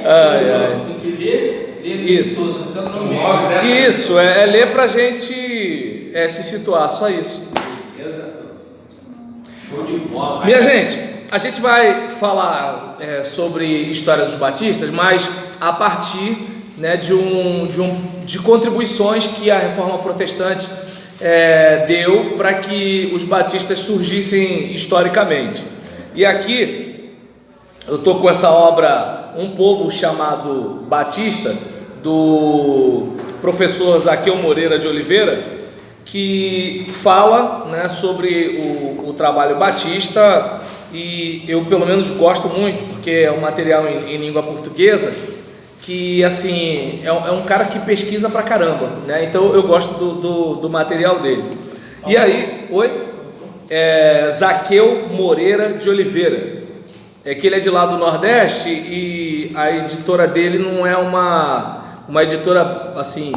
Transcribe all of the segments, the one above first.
Ai, ai. Tem que ler Isso. Isso, é ler pra gente se situar, só isso. Show de bola. Minha gente, a gente vai falar sobre história dos batistas, mas a partir, né, de contribuições que a Reforma Protestante deu para que os batistas surgissem historicamente. E aqui eu estou com essa obra Um Povo Chamado Batista, do professor Zaqueu Moreira de Oliveira, que fala, né, sobre o trabalho batista, e eu pelo menos gosto muito, porque é um material em língua portuguesa, que assim, é um cara que pesquisa pra caramba, né? Então eu gosto do material dele. E aí, Zaqueu Moreira de Oliveira, que ele é de lá do Nordeste, e a editora dele não é uma editora assim,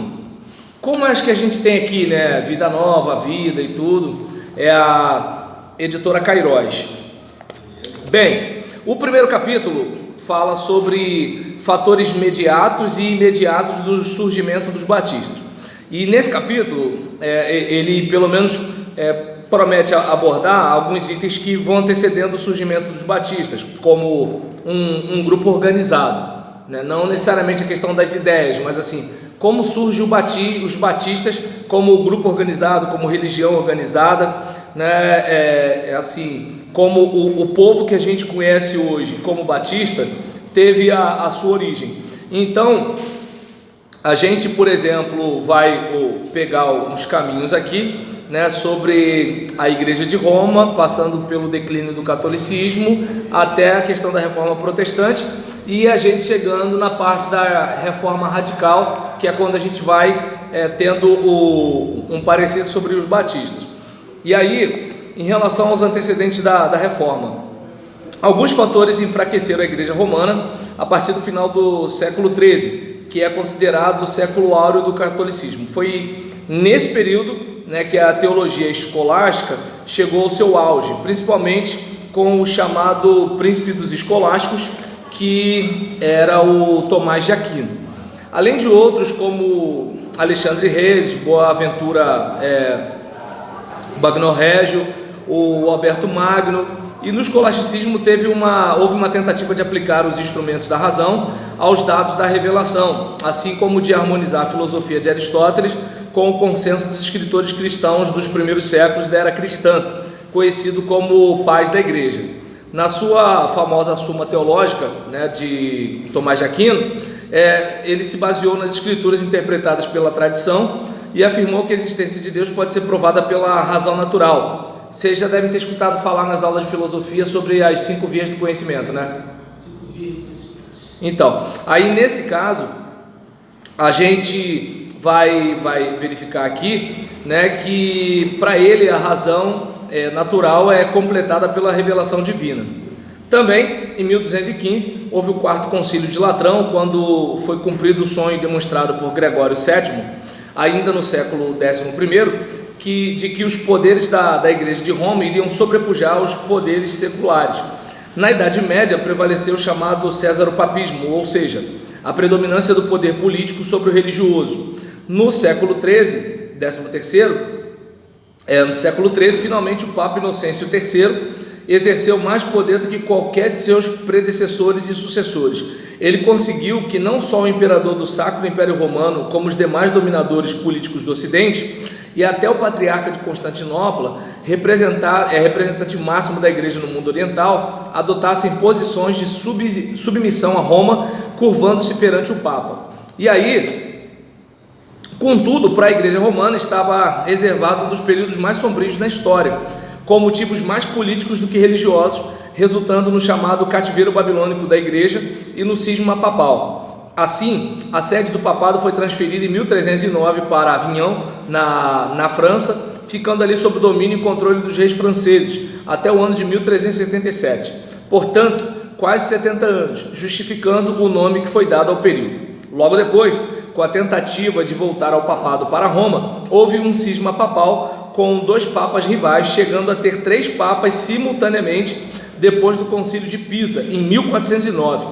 como acho que a gente tem aqui, né? Vida Nova, Vida e tudo, é a editora Cairós. Bem, o primeiro capítulo fala sobre fatores mediatos e imediatos do surgimento dos batistas. E nesse capítulo, ele pelo menos promete abordar alguns itens que vão antecedendo o surgimento dos batistas, como um grupo organizado, né? Não necessariamente a questão das ideias, mas assim, como surge os batistas como grupo organizado, como religião organizada, né? Assim, como o povo que a gente conhece hoje como batista teve a sua origem. Então, a gente, por exemplo, vai pegar uns caminhos aqui, né, sobre a Igreja de Roma, passando pelo declínio do catolicismo até a questão da Reforma Protestante, e a gente chegando na parte da Reforma Radical, que é quando a gente vai tendo um parecer sobre os batistas. E aí, em relação aos antecedentes da Reforma, alguns fatores enfraqueceram a Igreja Romana a partir do final do século XIII, que é considerado o século áureo do catolicismo. Foi nesse período, né, que a teologia escolástica chegou ao seu auge, principalmente com o chamado príncipe dos escolásticos, que era o Tomás de Aquino. Além de outros como Alexandre Reis, Boaventura Bagno Régio, o Alberto Magno. E no escolasticismo houve uma tentativa de aplicar os instrumentos da razão aos dados da revelação, assim como de harmonizar a filosofia de Aristóteles com o consenso dos escritores cristãos dos primeiros séculos da era cristã, conhecido como pais da igreja. Na sua famosa Suma Teológica, né, de Tomás de Aquino, ele se baseou nas escrituras interpretadas pela tradição e afirmou que a existência de Deus pode ser provada pela razão natural. Vocês já devem ter escutado falar nas aulas de filosofia sobre as 5 vias do conhecimento, né? 5 vias do conhecimento. Então, aí nesse caso, a gente vai verificar aqui, né, que para ele a razão natural é completada pela revelação divina. Também, em 1215, houve o 4º Concílio de Latrão, quando foi cumprido o sonho demonstrado por Gregório VII, ainda no século XI, de que os poderes da Igreja de Roma iriam sobrepujar os poderes seculares. Na Idade Média prevaleceu o chamado césaropapismo, ou seja, a predominância do poder político sobre o religioso. No século XIII, no século XIII, finalmente o Papa Inocêncio III exerceu mais poder do que qualquer de seus predecessores e sucessores. Ele conseguiu que não só o imperador do Sacro Império Romano, como os demais dominadores políticos do Ocidente, e até o patriarca de Constantinopla, representante máximo da igreja no mundo oriental, adotassem posições de submissão a Roma, curvando-se perante o Papa. E aí, contudo, para a igreja romana estava reservado um dos períodos mais sombrios na história, com motivos mais políticos do que religiosos, resultando no chamado cativeiro babilônico da igreja e no cisma papal. Assim, a sede do papado foi transferida em 1309 para Avignon, na França, ficando ali sob o domínio e controle dos reis franceses, até o ano de 1377. Portanto, quase 70 anos, justificando o nome que foi dado ao período. Logo depois, com a tentativa de voltar ao papado para Roma, houve um cisma papal com 2 papas rivais, chegando a ter 3 papas simultaneamente depois do Concílio de Pisa, em 1409.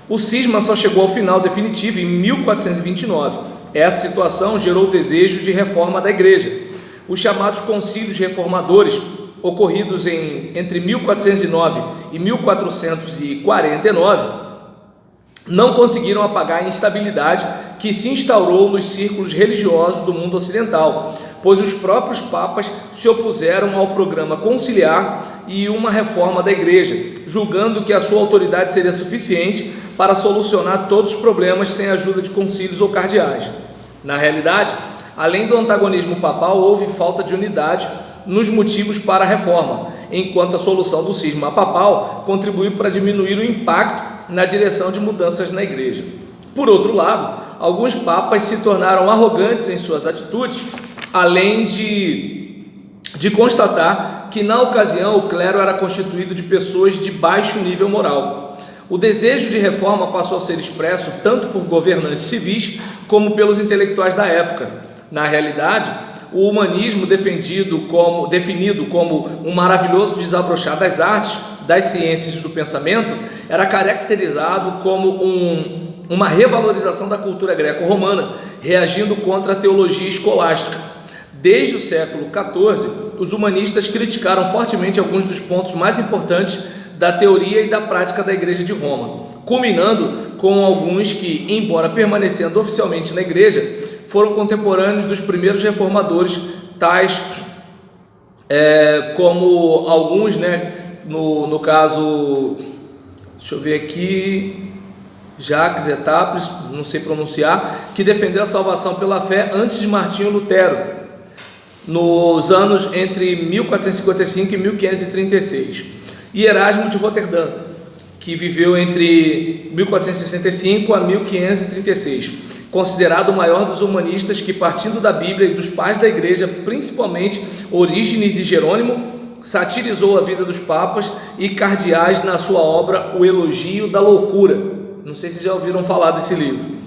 O cisma só chegou ao final definitivo em 1429. Essa situação gerou o desejo de reforma da igreja. Os chamados concílios reformadores, ocorridos entre 1409 e 1449, não conseguiram apagar a instabilidade que se instaurou nos círculos religiosos do mundo ocidental, pois os próprios papas se opuseram ao programa conciliar e uma reforma da igreja, julgando que a sua autoridade seria suficiente para solucionar todos os problemas sem a ajuda de concílios ou cardeais. Na realidade, além do antagonismo papal, houve falta de unidade nos motivos para a reforma, enquanto a solução do cisma papal contribuiu para diminuir o impacto na direção de mudanças na igreja. Por outro lado, alguns papas se tornaram arrogantes em suas atitudes, além de constatar que na ocasião o clero era constituído de pessoas de baixo nível moral. O desejo de reforma passou a ser expresso tanto por governantes civis como pelos intelectuais da época. Na realidade, o humanismo definido como um maravilhoso desabrochar das artes, das ciências e do pensamento, era caracterizado como uma revalorização da cultura greco-romana, reagindo contra a teologia escolástica. Desde o século XIV, os humanistas criticaram fortemente alguns dos pontos mais importantes da teoria e da prática da Igreja de Roma, culminando com alguns que, embora permanecendo oficialmente na Igreja, foram contemporâneos dos primeiros reformadores, tais como alguns, no caso, deixa eu ver aqui, Jacques Etaples, não sei pronunciar, que defendeu a salvação pela fé antes de Martinho Lutero, nos anos entre 1455 e 1536, e Erasmo de Roterdã, que viveu entre 1465 a 1536, considerado o maior dos humanistas que, partindo da Bíblia e dos pais da igreja, principalmente Orígenes e Jerônimo, satirizou a vida dos papas e cardeais na sua obra O Elogio da Loucura. Não sei se já ouviram falar desse livro.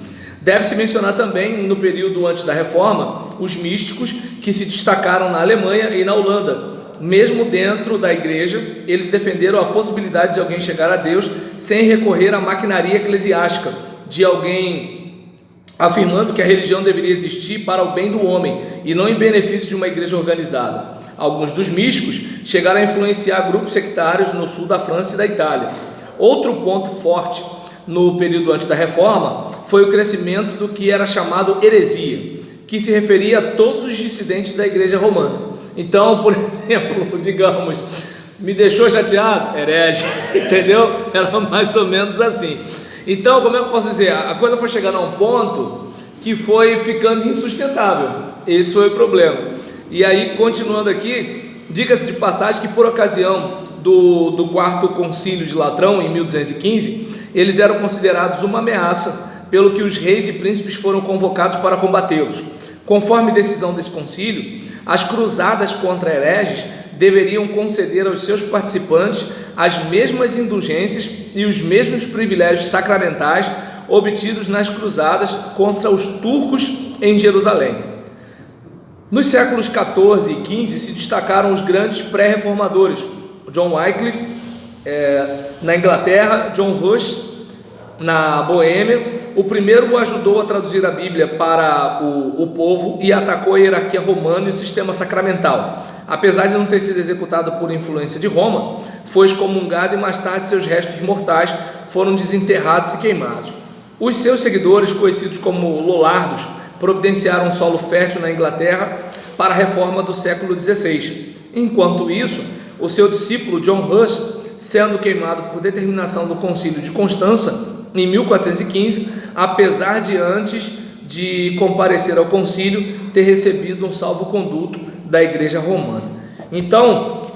Deve-se mencionar também, no período antes da Reforma, os místicos que se destacaram na Alemanha e na Holanda. Mesmo dentro da igreja, eles defenderam a possibilidade de alguém chegar a Deus sem recorrer à maquinaria eclesiástica, de alguém afirmando que a religião deveria existir para o bem do homem e não em benefício de uma igreja organizada. Alguns dos místicos chegaram a influenciar grupos sectários no sul da França e da Itália. Outro ponto forte no período antes da Reforma foi o crescimento do que era chamado heresia, que se referia a todos os dissidentes da igreja romana. Então, por exemplo, digamos, me deixou chateado? Herege, entendeu? Era mais ou menos assim. Então, como é que eu posso dizer? A coisa foi chegando a um ponto que foi ficando insustentável. Esse foi o problema. E aí, continuando aqui, diga-se de passagem que por ocasião do quarto concílio de Latrão, em 1215, eles eram considerados uma ameaça, pelo que os reis e príncipes foram convocados para combatê-los. Conforme decisão desse concílio, as cruzadas contra hereges deveriam conceder aos seus participantes as mesmas indulgências e os mesmos privilégios sacramentais obtidos nas cruzadas contra os turcos em Jerusalém. Nos séculos XIV e XV se destacaram os grandes pré-reformadores, John Wycliffe na Inglaterra, John Huss na Boêmia. O primeiro o ajudou a traduzir a Bíblia para o povo e atacou a hierarquia romana e o sistema sacramental. Apesar de não ter sido executado por influência de Roma, foi excomungado e mais tarde seus restos mortais foram desenterrados e queimados. Os seus seguidores, conhecidos como Lollardos, providenciaram um solo fértil na Inglaterra para a reforma do século XVI. Enquanto isso, o seu discípulo John Huss, sendo queimado por determinação do Concílio de Constança em 1415, apesar de antes de comparecer ao concílio ter recebido um salvo-conduto da Igreja Romana. Então,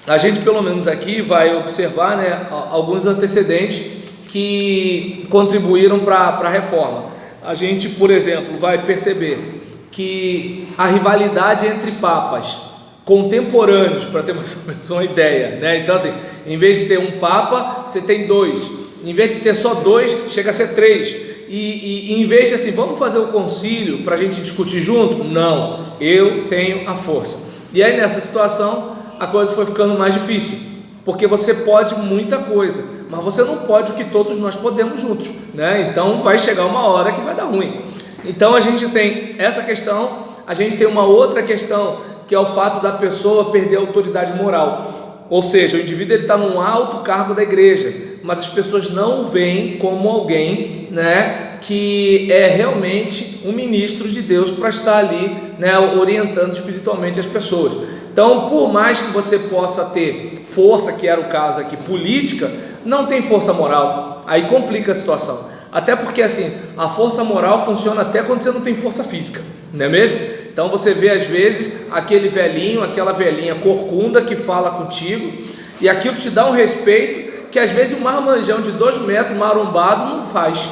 a gente pelo menos aqui vai observar, alguns antecedentes que contribuíram para a reforma. A gente, por exemplo, vai perceber que a rivalidade entre papas contemporâneos, para ter mais ou menos uma ideia, Então, assim, em vez de ter um papa, você tem dois. Em vez de ter só dois, chega a ser três. E em vez de assim, vamos fazer o concílio para a gente discutir junto? Não, eu tenho a força. E aí nessa situação, a coisa foi ficando mais difícil, porque você pode muita coisa, mas você não pode o que todos nós podemos juntos, né? Então vai chegar uma hora que vai dar ruim. Então a gente tem essa questão, a gente tem uma outra questão, que é o fato da pessoa perder a autoridade moral. Ou seja, o indivíduo está num alto cargo da igreja, mas as pessoas não o veem como alguém, né, que é realmente um ministro de Deus para estar ali, né, orientando espiritualmente as pessoas. Então, por mais que você possa ter força, que era o caso aqui, política, não tem força moral, aí complica a situação. Até porque assim, a força moral funciona até quando você não tem força física, não é mesmo? Então você vê às vezes aquele velhinho, aquela velhinha corcunda que fala contigo, e aquilo te dá um respeito que às vezes um marmanjão de 2 metros marombado não faz,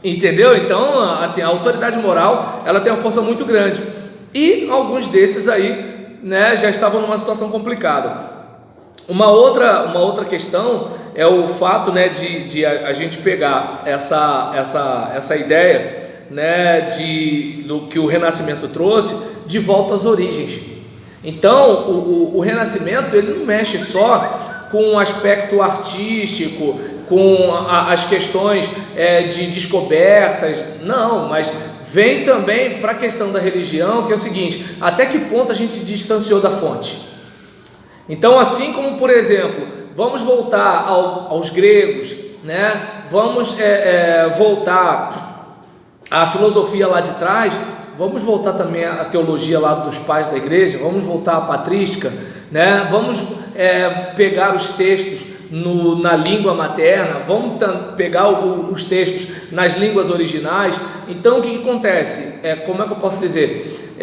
entendeu? Então assim, a autoridade moral, ela tem uma força muito grande, e alguns desses aí, né, já estavam numa situação complicada. Uma outra questão é o fato, né, de a gente pegar essa ideia, né, do que o Renascimento trouxe, de volta às origens. Então o Renascimento, ele não mexe só com o aspecto artístico, com as questões de descobertas, não, mas vem também para a questão da religião, que é o seguinte: até que ponto a gente distanciou da fonte? Então, assim como, por exemplo, vamos voltar aos gregos, né? Vamos voltar à filosofia lá de trás, vamos voltar também à teologia lá dos pais da igreja, vamos voltar à patrística, né? Vamos pegar os textos na língua materna, vamos pegar os textos nas línguas originais. Então, o que acontece? Como é que eu posso dizer?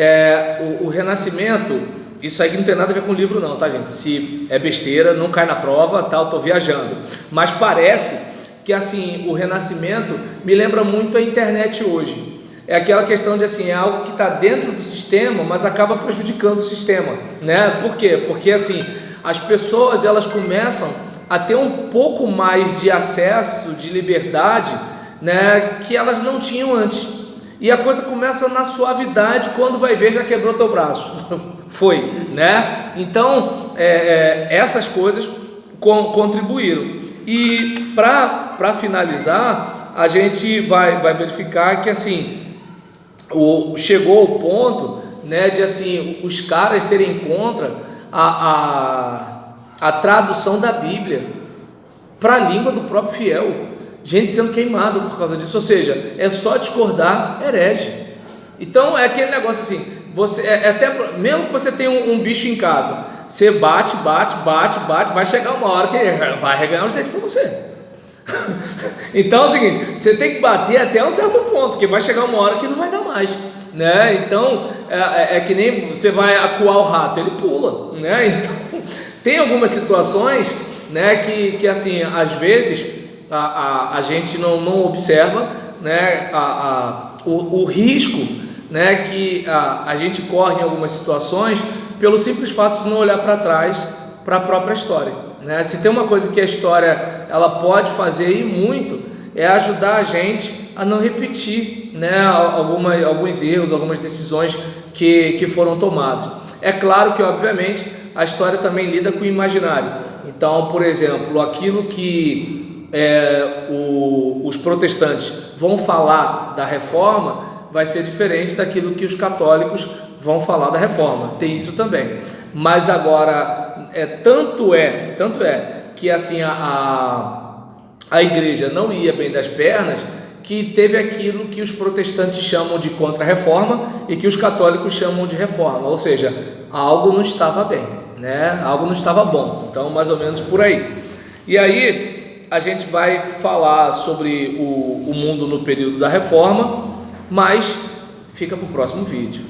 O Renascimento... Isso aí não tem nada a ver com o livro não, tá, gente? Se é besteira, não cai na prova, tá? Eu tô viajando. Mas parece que, assim, o Renascimento me lembra muito a internet hoje. É aquela questão de, assim, é algo que está dentro do sistema, mas acaba prejudicando o sistema, né? Por quê? Porque, assim, as pessoas, elas começam a ter um pouco mais de acesso, de liberdade, né? Que elas não tinham antes. E a coisa começa na suavidade, quando vai ver já quebrou teu braço, foi, né? Então, essas coisas contribuíram. E para finalizar, a gente vai verificar que assim, chegou ao ponto, né, de assim, os caras serem contra a tradução da Bíblia para a língua do próprio fiel. Gente sendo queimado por causa disso, ou seja, é só discordar, herege. Então é aquele negócio assim, mesmo que você tenha um bicho em casa, você bate, vai chegar uma hora que ele vai arreganhar os dentes para você. Então é o seguinte, você tem que bater até um certo ponto, porque vai chegar uma hora que não vai dar mais, né? Então é que nem você vai acuar o rato, ele pula, né? Então tem algumas situações, né, que assim, às vezes a gente não observa, né, o risco, né, que a gente corre em algumas situações pelo simples fato de não olhar para trás, para a própria história, né? Se tem uma coisa que a história ela pode fazer e muito, é ajudar a gente a não repetir, né, alguns erros, algumas decisões que foram tomadas. É claro que, obviamente, a história também lida com o imaginário. Então, por exemplo, aquilo que os protestantes vão falar da reforma vai ser diferente daquilo que os católicos vão falar da reforma, tem isso também. Mas agora, tanto é que assim, a igreja não ia bem das pernas, que teve aquilo que os protestantes chamam de contra-reforma e que os católicos chamam de reforma, ou seja, algo não estava bem, né? Algo não estava bom. Então, mais ou menos por aí. E aí a gente vai falar sobre o mundo no período da reforma, mas fica para o próximo vídeo.